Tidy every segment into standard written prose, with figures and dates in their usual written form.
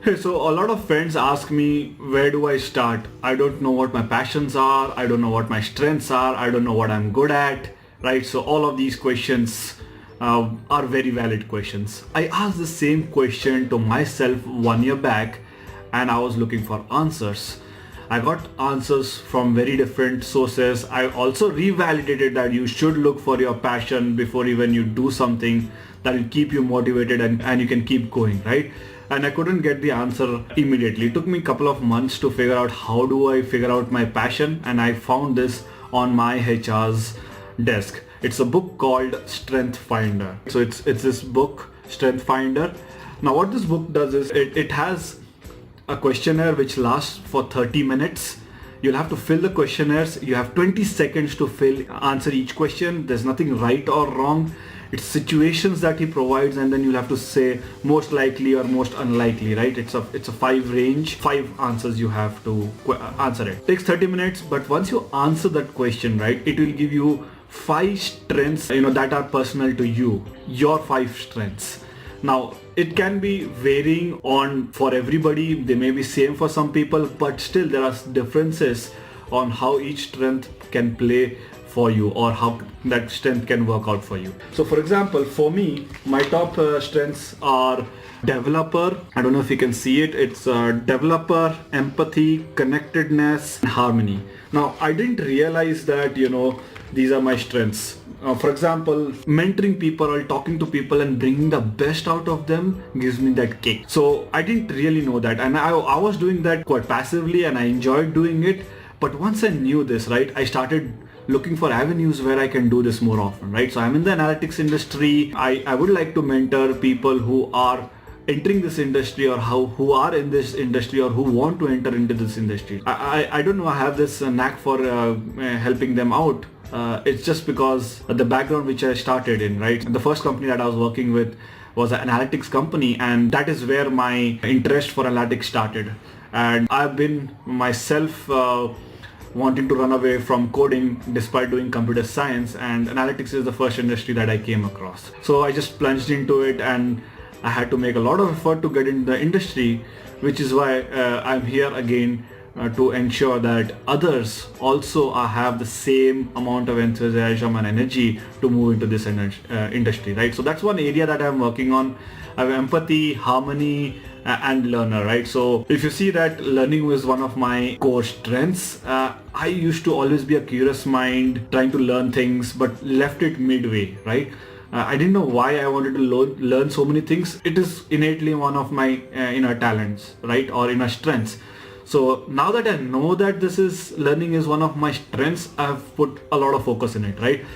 Hey, so a lot of friends ask me, where do I start? I don't know what my passions are. I don't know what my strengths are. I don't know what I'm good at, right? So all of these questions are very valid questions. I asked the same question to myself 1 year back and I was looking for answers. I got answers from very different sources. I also revalidated that you should look for your passion before even you do something that will keep you motivated and you can keep going, right? And I couldn't get the answer immediately. It took me a couple of months to figure out how do I figure out my passion, and I found this on my HR's desk. It's a book called Strength Finder. So it's this book, Strength Finder. Now what this book does is it has a questionnaire which lasts for 30 minutes. You'll have to fill the questionnaires. You have 20 seconds to answer each question. There's nothing right or wrong. It's situations that he provides, and then you'll have to say most likely or most unlikely, right? It's a 5 answers you have to answer it. Takes 30 minutes, but once you answer that question, right, it will give you 5 strengths, that are personal to you, your 5 strengths. Now, it can be varying on for everybody. They may be same for some people, but still there are differences on how each strength can play for you or how that strength can work out for you. So for example, for me, my top strengths are developer. I don't know if you can see it. It's developer, empathy, connectedness, and harmony. Now, I didn't realize that, these are my strengths. For example, mentoring people or talking to people and bringing the best out of them gives me that kick. So I didn't really know that, and I was doing that quite passively and I enjoyed doing it. But once I knew this, right, I started looking for avenues where I can do this more often, right? So I'm in the analytics industry. I would like to mentor people who are entering this industry or who are in this industry or who want to enter into this industry. I don't know, I have this knack for helping them out. It's just because of the background which I started in, right? The first company that I was working with was an analytics company, and that is where my interest for analytics started. And I've been myself wanting to run away from coding despite doing computer science, and analytics is the first industry that I came across. So I just plunged into it, and I had to make a lot of effort to get in the industry, which is why I'm here again to ensure that others also have the same amount of enthusiasm and energy to move into this industry, right? So that's one area that I'm working on. I have empathy, harmony, and learner, right? So if you see that learning was one of my core strengths, I used to always be a curious mind trying to learn things, but left it midway, right? I didn't know why I wanted to learn so many things. It is innately one of my inner talents, right? Or inner strengths. So now that I know that learning is one of my strengths, I've put a lot of focus in it, right?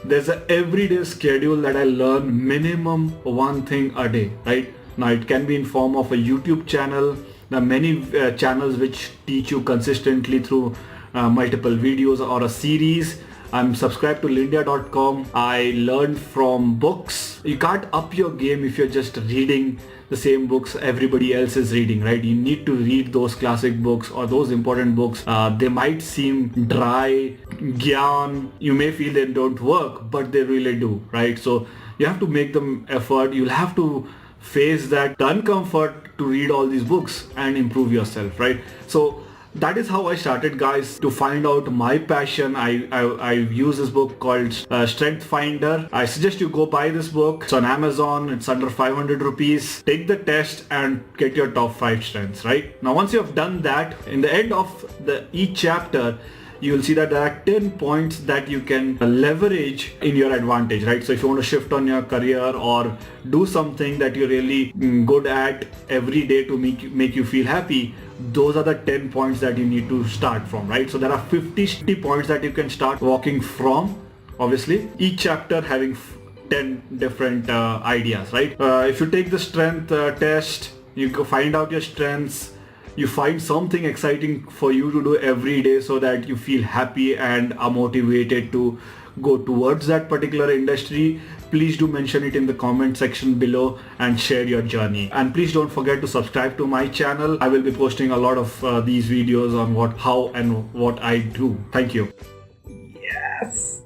There's an everyday schedule that I learn minimum one thing a day, right? Now it can be in form of a YouTube channel. There are many channels which teach you consistently through multiple videos or a series. I'm subscribed to lyndia.com. I learn from books. You can't up your game if you're just reading the same books everybody else is reading, right? You need to read those classic books or those important books. They might seem dry, gyan. You may feel they don't work, but they really do, right? So you have to make them effort. You'll have to face that discomfort to read all these books and improve yourself, right? So that is how I started, guys, to find out my passion. I use this book called Strength Finder. I suggest you go buy this book. It's on Amazon. It's under 500 rupees. Take the test and get your top 5 strengths, right? Now, once you have done that, in the end of each chapter, you will see that there are 10 points that you can leverage in your advantage, right? So if you want to shift on your career or do something that you're really good at every day to make you feel happy, those are the 10 points that you need to start from, right? So there are 50 points that you can start walking from, obviously, each chapter having 10 different ideas, right? If you take the strength test, you go find out your strengths, you find something exciting for you to do every day so that you feel happy and are motivated to go towards that particular industry. Please do mention it in the comment section below and share your journey. And please don't forget to subscribe to my channel. I will be posting a lot of these videos on how and what I do. Thank you. Yes.